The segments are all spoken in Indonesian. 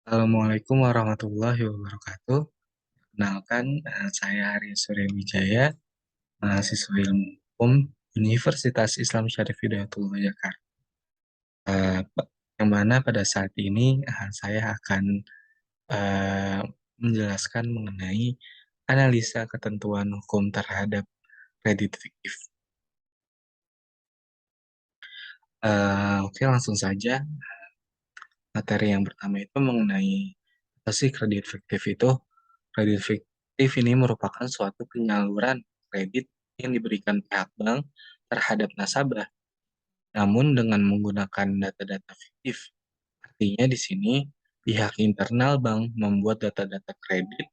Assalamualaikum warahmatullahi wabarakatuh. Kenalkan, saya Arya Surya Wijaya, mahasiswa Ilmu Hukum Universitas Islam Syarif Hidayatullah Jakarta. Yang mana pada saat ini saya akan eh, menjelaskan mengenai analisa ketentuan hukum terhadap kredit fiktif. Oke, langsung saja. Materi yang pertama itu mengenai apa sih kredit fiktif itu. Kredit fiktif ini merupakan suatu penyaluran kredit yang diberikan pihak bank terhadap nasabah, namun dengan menggunakan data-data fiktif. Artinya di sini pihak internal bank membuat data-data kredit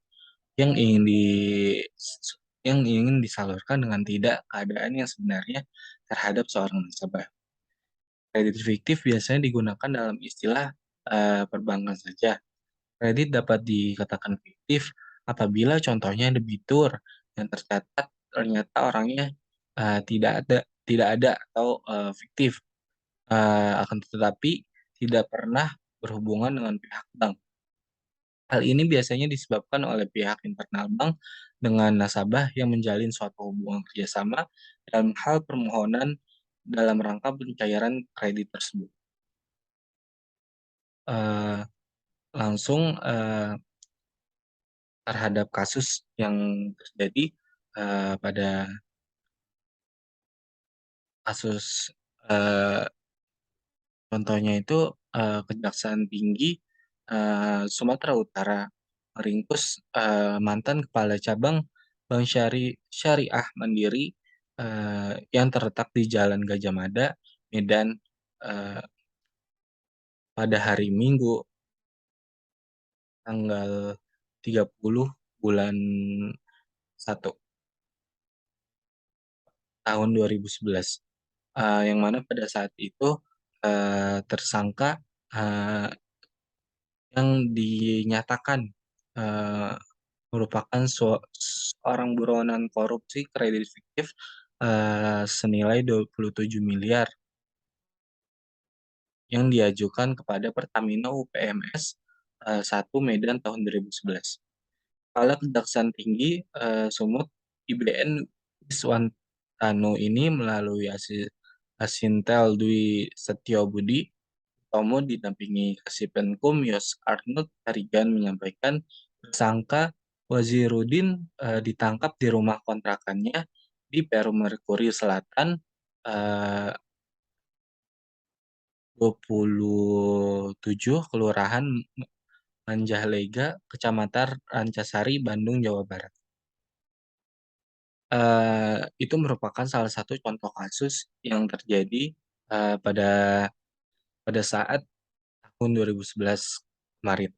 yang ingin disalurkan dengan tidak keadaan yang sebenarnya terhadap seorang nasabah. Kredit fiktif biasanya digunakan dalam istilah perbankan saja. Kredit dapat dikatakan fiktif apabila contohnya debitur yang tercatat ternyata orangnya tidak ada atau fiktif, akan tetapi tidak pernah berhubungan dengan pihak bank. Hal ini biasanya disebabkan oleh pihak internal bank dengan nasabah yang menjalin suatu hubungan kerjasama dalam hal permohonan dalam rangka pencairan kredit tersebut. Eh, Langsung terhadap kasus yang terjadi pada kasus eh, contohnya itu Kejaksaan Tinggi Sumatera Utara meringkus mantan kepala cabang Bank Syariah Mandiri yang terletak di Jalan Gajah Mada, Medan, eh, pada hari Minggu tanggal 30 bulan 1 tahun 2011. Yang mana pada saat itu tersangka eh, yang dinyatakan eh, merupakan seorang buronan korupsi kredit fiktif senilai 27 miliar yang diajukan kepada Pertamina UPMS 1 Medan tahun 2011. Kepala Kejaksaan Tinggi Sumut IBN Iswantano ini melalui Asintel Dwi Setiobudi Tomo didampingi Kasipenkum Yos Arnold Harigan menyampaikan tersangka Wazirudin ditangkap di rumah kontrakannya di Peru Merkuri Selatan, eh, 27 Kelurahan Manjahlega, Kecamatan Rancasari, Bandung, Jawa Barat. Itu merupakan salah satu contoh kasus yang terjadi pada saat tahun 2011 kemarin.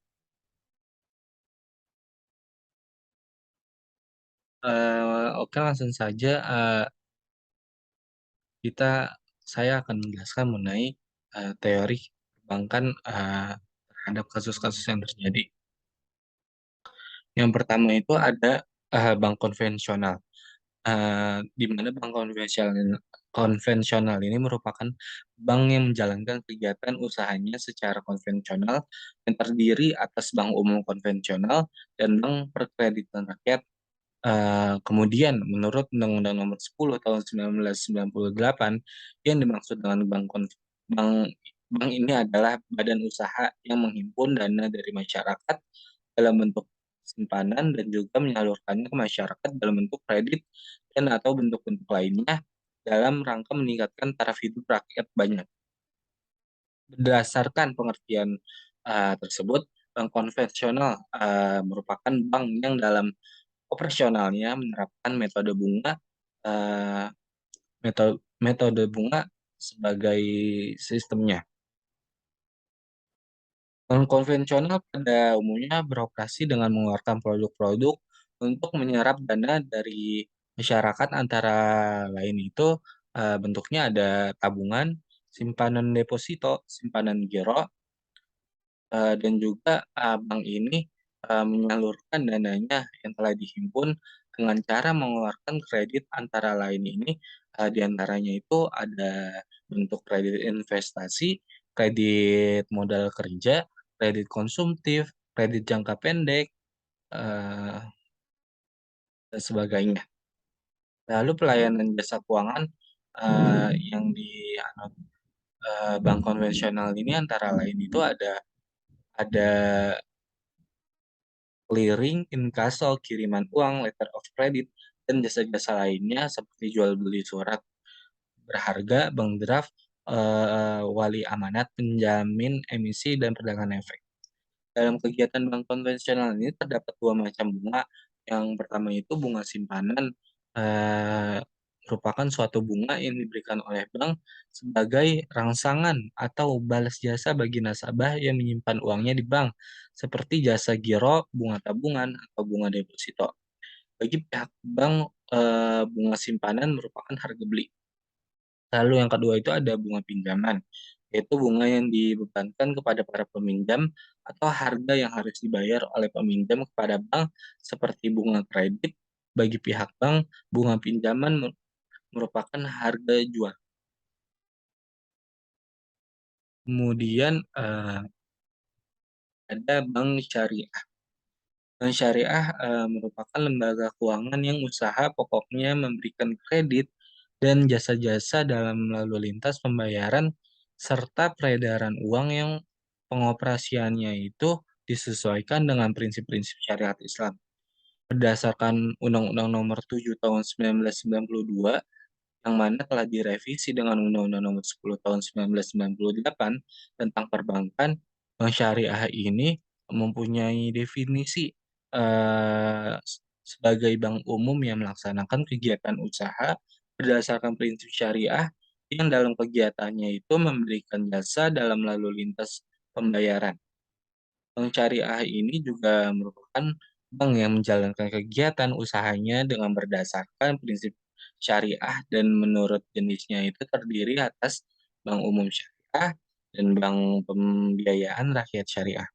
Oke, langsung saja saya akan menjelaskan mengenai teori perbankan terhadap kasus-kasus yang terjadi. Yang pertama itu ada bank konvensional. Di mana bank konvensional ini merupakan bank yang menjalankan kegiatan usahanya secara konvensional yang terdiri atas bank umum konvensional dan bank perkreditan rakyat. Kemudian, menurut Undang-Undang Nomor 10 Tahun 1998, yang dimaksud dengan bank, bank ini adalah badan usaha yang menghimpun dana dari masyarakat dalam bentuk simpanan dan juga menyalurkannya ke masyarakat dalam bentuk kredit dan atau bentuk-bentuk lainnya dalam rangka meningkatkan taraf hidup rakyat banyak. Berdasarkan pengertian tersebut, bank konvensional merupakan bank yang dalam operasionalnya menerapkan eh, metode bunga sebagai sistemnya. Bank konvensional pada umumnya beroperasi dengan mengeluarkan produk-produk untuk menyerap dana dari masyarakat, antara lain itu bentuknya ada tabungan, simpanan deposito, simpanan giro, dan juga bank ini menyalurkan dananya yang telah dihimpun dengan cara mengeluarkan kredit, antara lain ini diantaranya itu ada bentuk kredit investasi, kredit modal kerja, kredit konsumtif, kredit jangka pendek, eee, dan sebagainya. Lalu pelayanan jasa keuangan, yang dianut, bank konvensional ini antara lain itu ada clearing, inkaso, kiriman uang, letter of credit, dan jasa-jasa lainnya seperti jual beli surat berharga, bank draft, wali amanat, penjamin emisi, dan perdagangan efek. Dalam kegiatan bank konvensional ini terdapat dua macam bunga. Yang pertama itu bunga simpanan, eee, merupakan suatu bunga yang diberikan oleh bank sebagai rangsangan atau balas jasa bagi nasabah yang menyimpan uangnya di bank, seperti jasa giro, bunga tabungan, atau bunga deposito. Bagi pihak bank, bunga simpanan merupakan harga beli. Lalu yang kedua itu ada bunga pinjaman, yaitu bunga yang dibebankan kepada para peminjam atau harga yang harus dibayar oleh peminjam kepada bank seperti bunga kredit. Bagi pihak bank, bunga pinjaman merupakan harga jual. Kemudian, ada bank syariah. Bank syariah, merupakan lembaga keuangan yang usaha pokoknya memberikan kredit dan jasa-jasa dalam lalu lintas pembayaran serta peredaran uang yang pengoperasiannya itu disesuaikan dengan prinsip-prinsip syariat Islam. Berdasarkan Undang-Undang Nomor 7 Tahun 1992 yang mana telah direvisi dengan Undang-Undang Nomor 10 Tahun 1998 tentang perbankan, bank syariah ini mempunyai definisi sebagai bank umum yang melaksanakan kegiatan usaha berdasarkan prinsip syariah yang dalam kegiatannya itu memberikan jasa dalam lalu lintas pembayaran. Bank syariah ini juga merupakan bank yang menjalankan kegiatan usahanya dengan berdasarkan prinsip syariah dan menurut jenisnya itu terdiri atas bank umum syariah dan bank pembiayaan rakyat syariah.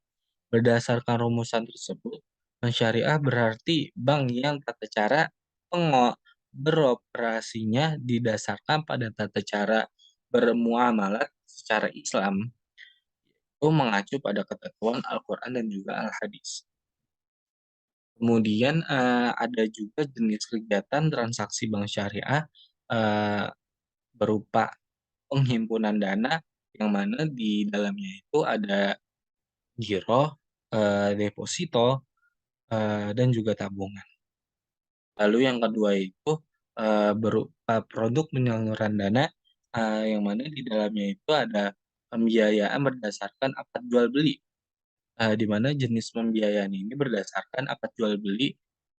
Berdasarkan rumusan tersebut, bank syariah berarti bank yang tata cara beroperasinya didasarkan pada tata cara bermuamalat secara Islam itu mengacu pada ketentuan Al-Quran dan juga Al-Hadis. Kemudian, ada juga jenis kegiatan transaksi bank syariah, eee, berupa penghimpunan dana yang mana di dalamnya itu ada giro, deposito, dan juga tabungan. Lalu yang kedua itu, berupa produk penyaluran dana, yang mana di dalamnya itu ada pembiayaan berdasarkan akad jual beli. Di mana jenis pembiayaan ini berdasarkan akad jual beli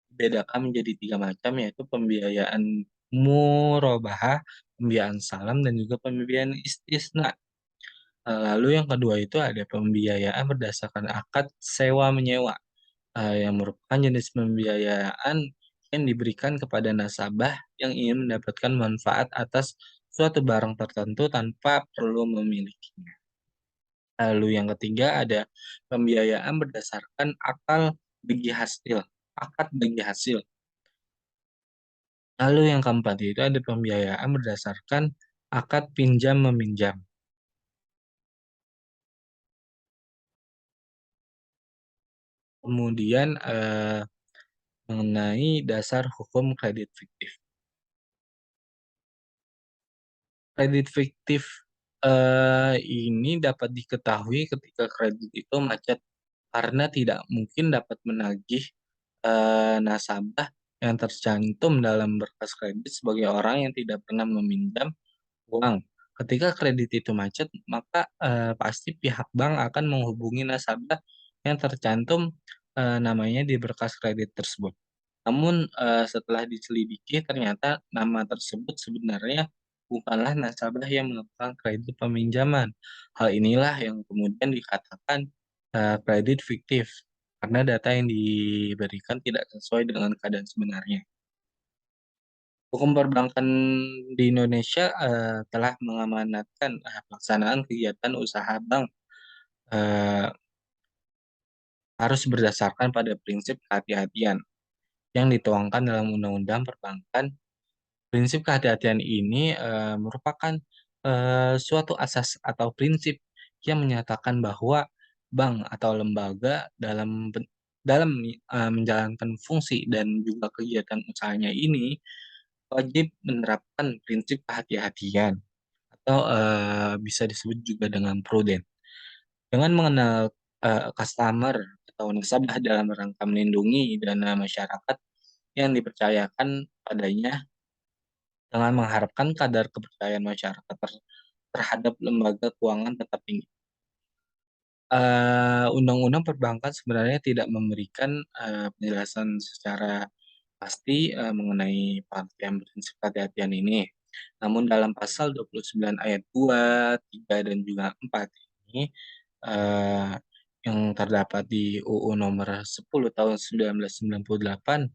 dibedakan menjadi 3 macam, yaitu pembiayaan murabahah, pembiayaan salam, dan juga pembiayaan istisna. Lalu yang kedua itu ada pembiayaan berdasarkan akad sewa-menyewa, yang merupakan jenis pembiayaan yang diberikan kepada nasabah yang ingin mendapatkan manfaat atas suatu barang tertentu tanpa perlu memilikinya. Lalu yang ketiga ada pembiayaan berdasarkan akad bagi hasil. Lalu yang keempat itu ada pembiayaan berdasarkan akad pinjam-meminjam. Kemudian, mengenai dasar hukum kredit fiktif. Kredit fiktif, ini dapat diketahui ketika kredit itu macet karena tidak mungkin dapat menagih, nasabah yang tercantum dalam berkas kredit sebagai orang yang tidak pernah meminjam uang. Ketika kredit itu macet, maka, pasti pihak bank akan menghubungi nasabah yang tercantum, namanya di berkas kredit tersebut. Namun, setelah diselidiki ternyata nama tersebut sebenarnya bukanlah nasabah yang melakukan kredit peminjaman. Hal inilah yang kemudian dikatakan, kredit fiktif, karena data yang diberikan tidak sesuai dengan keadaan sebenarnya. Hukum perbankan di Indonesia, telah mengamanatkan, pelaksanaan kegiatan usaha bank, eee, harus berdasarkan pada prinsip kehati-hatian yang dituangkan dalam Undang-Undang Perbankan. Prinsip kehati-hatian ini, merupakan, suatu asas atau prinsip yang menyatakan bahwa bank atau lembaga dalam menjalankan fungsi dan juga kegiatan usahanya ini wajib menerapkan prinsip kehati-hatian atau, bisa disebut juga dengan prudent. Dengan mengenal, customer atau nasabah dalam rangka melindungi dana masyarakat yang dipercayakan padanya dengan mengharapkan kadar kepercayaan masyarakat terhadap lembaga keuangan tetap tinggi. Undang-undang perbankan sebenarnya tidak memberikan, penjelasan secara pasti, mengenai pengertian prinsip kehati-hatian ini. Namun dalam pasal 29 ayat 2, 3, dan juga 4 ini, eee, yang terdapat di UU Nomor 10 Tahun 1998,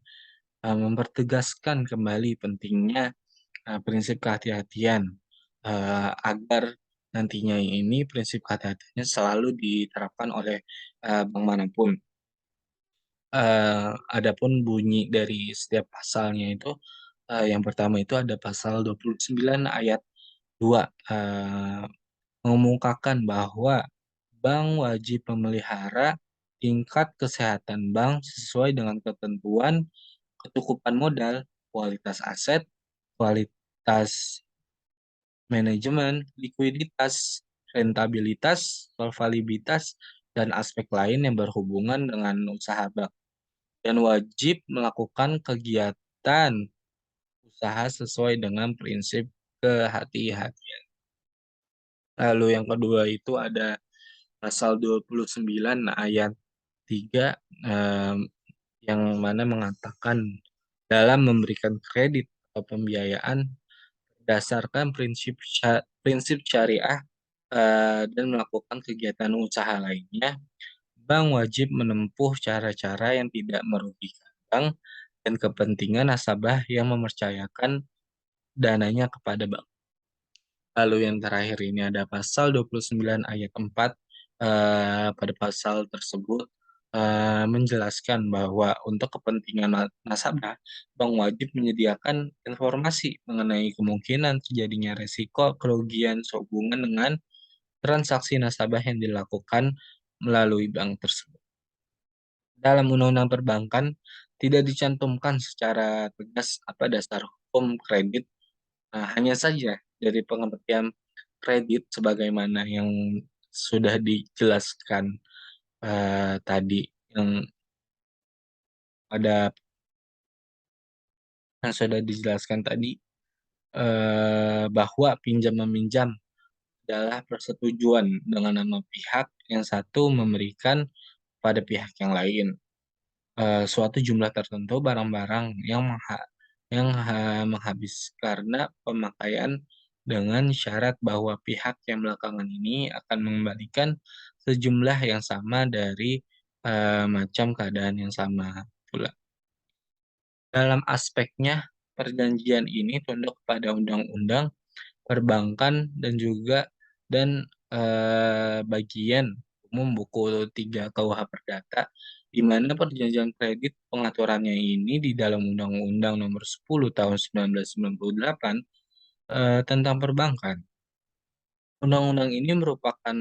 mempertegaskan kembali pentingnya prinsip kehati-hatian, agar nantinya ini prinsip kehati-hatiannya selalu diterapkan oleh, bank manapun. Adapun bunyi dari setiap pasalnya itu, yang pertama itu ada pasal 29 ayat 2, mengemukakan bahwa bank wajib memelihara tingkat kesehatan bank sesuai dengan ketentuan kecukupan modal, kualitas aset, kualitas manajemen, likuiditas, rentabilitas, solvabilitas, dan aspek lain yang berhubungan dengan usaha bank, dan wajib melakukan kegiatan usaha sesuai dengan prinsip kehati-hatian. Lalu yang kedua itu ada pasal 29 ayat 3, yang mana mengatakan dalam memberikan kredit atau pembiayaan berdasarkan prinsip syariah, dan melakukan kegiatan usaha lainnya, bank wajib menempuh cara-cara yang tidak merugikan bank dan kepentingan nasabah yang mempercayakan dananya kepada bank. Lalu yang terakhir ini ada pasal 29 ayat 4, pada pasal tersebut, menjelaskan bahwa untuk kepentingan nasabah, bank wajib menyediakan informasi mengenai kemungkinan terjadinya resiko kerugian sehubungan dengan transaksi nasabah yang dilakukan melalui bank tersebut. Dalam undang-undang perbankan, tidak dicantumkan secara tegas apa dasar hukum kredit. Hanya saja dari pengertian kredit sebagaimana yang sudah dijelaskan, tadi, yang ada yang sudah dijelaskan tadi, bahwa pinjam-meminjam adalah persetujuan dengan nama pihak yang satu memberikan pada pihak yang lain, suatu jumlah tertentu barang-barang yang menghabis karena pemakaian dengan syarat bahwa pihak yang belakangan ini akan mengembalikan sejumlah yang sama dari, macam keadaan yang sama pula. Dalam aspeknya, perjanjian ini tunduk pada undang-undang perbankan dan bagian umum buku 3 KUH Perdata, di mana perjanjian kredit pengaturannya ini di dalam Undang-Undang Nomor 10 Tahun 1998, tentang perbankan. Undang-undang ini merupakan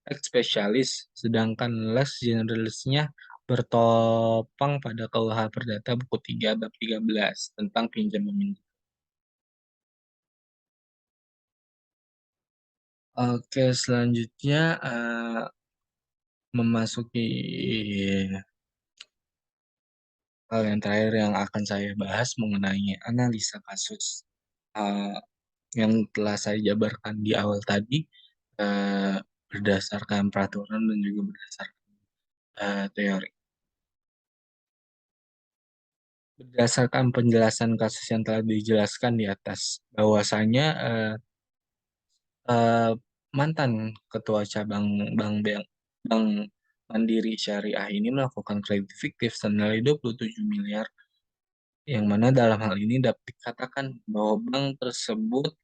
lex specialis, sedangkan lex generalisnya bertopang pada KUH Perdata buku 3 bab 13 tentang pinjam meminjam. Oke, selanjutnya, memasuki hal yang terakhir yang akan saya bahas mengenai analisa kasus, eee, yang telah saya jabarkan di awal tadi, berdasarkan peraturan dan juga berdasarkan, teori. Berdasarkan penjelasan kasus yang telah dijelaskan di atas, bahwasanya, eee, mantan ketua cabang Bank Mandiri Syariah ini melakukan kredit fiktif senilai 27 miliar, yang mana dalam hal ini dapat dikatakan bahwa bank tersebut,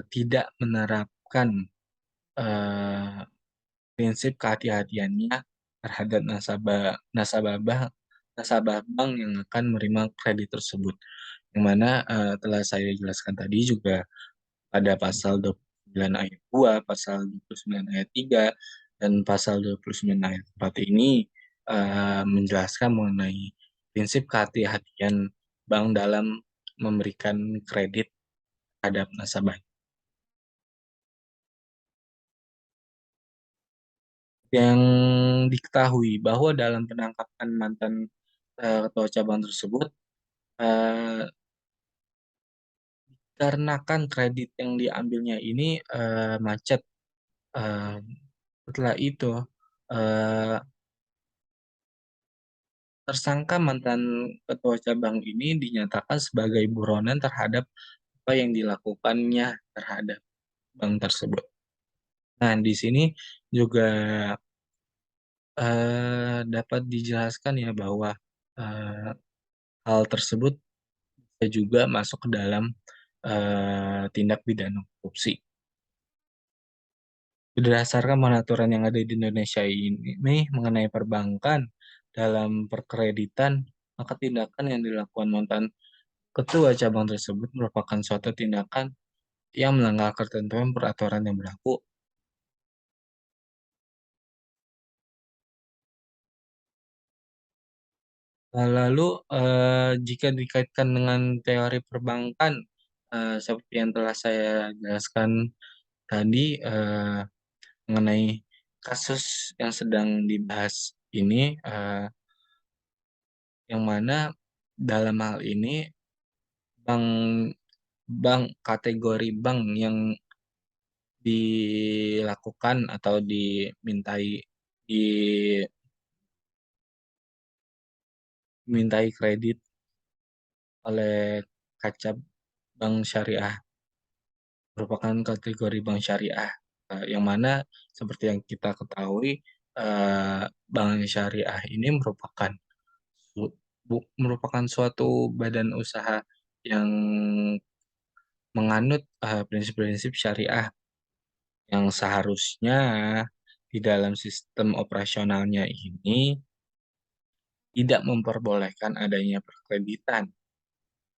tidak menerapkan, eee, prinsip kehati-hatiannya terhadap nasabah bank yang akan menerima kredit tersebut. Yang mana, telah saya jelaskan tadi juga pada pasal 29 ayat 2, pasal 29 ayat 3, Dan pasal 29 ayat 4 ini menjelaskan mengenai prinsip kehati-hatian bank dalam memberikan kredit terhadap nasabah. Yang diketahui bahwa dalam penangkapan mantan ketua cabang tersebut, eee, dikarenakan kredit yang diambilnya ini macet. eee, Setelah itu, eee, tersangka mantan ketua cabang ini dinyatakan sebagai buronan terhadap apa yang dilakukannya terhadap bank tersebut. Nah, di sini juga dapat dijelaskan ya bahwa eee, hal tersebut bisa juga masuk ke dalam tindak pidana korupsi. Berdasarkan peraturan yang ada di Indonesia ini mengenai perbankan dalam perkreditan, maka tindakan yang dilakukan mantan ketua cabang tersebut merupakan suatu tindakan yang melanggar ketentuan peraturan yang berlaku. Lalu, jika dikaitkan dengan teori perbankan, seperti yang telah saya jelaskan tadi, mengenai kasus yang sedang dibahas ini, yang mana dalam hal ini bank bank kategori bank yang dilakukan atau dimintai kredit oleh Kacab Bank Syariah merupakan kategori bank syariah, yang mana seperti yang kita ketahui, bank syariah ini su merupakan suatu badan usaha yang menganut, prinsip-prinsip syariah yang seharusnya di dalam sistem operasionalnya ini tidak memperbolehkan adanya perkreditan,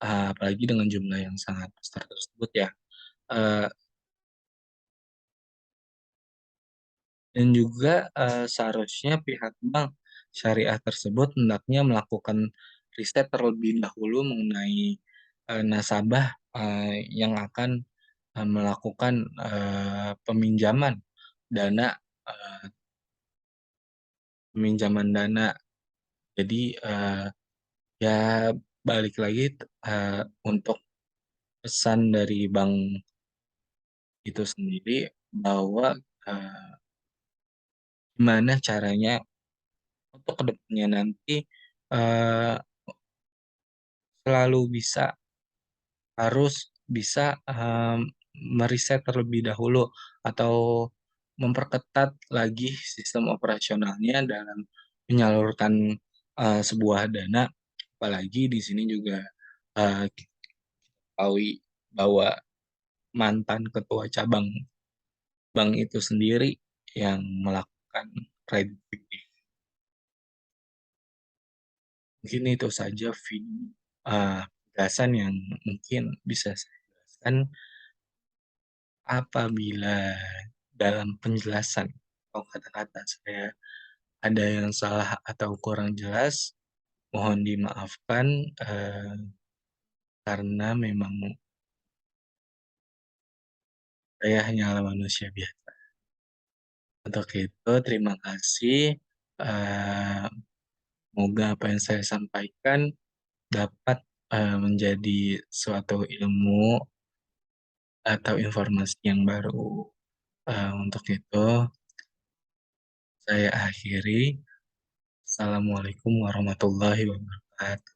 apalagi dengan jumlah yang sangat besar tersebut ya. Eee, dan juga, seharusnya pihak bank syariah tersebut hendaknya melakukan riset terlebih dahulu mengenai, nasabah, yang akan, melakukan, peminjaman dana peminjaman dana. Jadi, ya balik lagi untuk pesan dari bank itu sendiri bahwa, eee, gimana caranya untuk kedepannya nanti, eee, selalu harus bisa, meriset terlebih dahulu atau memperketat lagi sistem operasionalnya dalam menyalurkan, sebuah dana. Apalagi di sini juga, kita ketahui bahwa mantan ketua cabang bank itu sendiri yang melakukan kredit fiktif. Mungkin itu saja penjelasan yang mungkin bisa saya jelaskan. Apabila dalam penjelasan atau kata-kata saya ada yang salah atau kurang jelas, mohon dimaafkan, karena memang saya hanyalah manusia biasa. Untuk itu terima kasih, semoga apa yang saya sampaikan dapat, menjadi suatu ilmu atau informasi yang baru. Untuk itu saya akhiri. Assalamualaikum warahmatullahi wabarakatuh.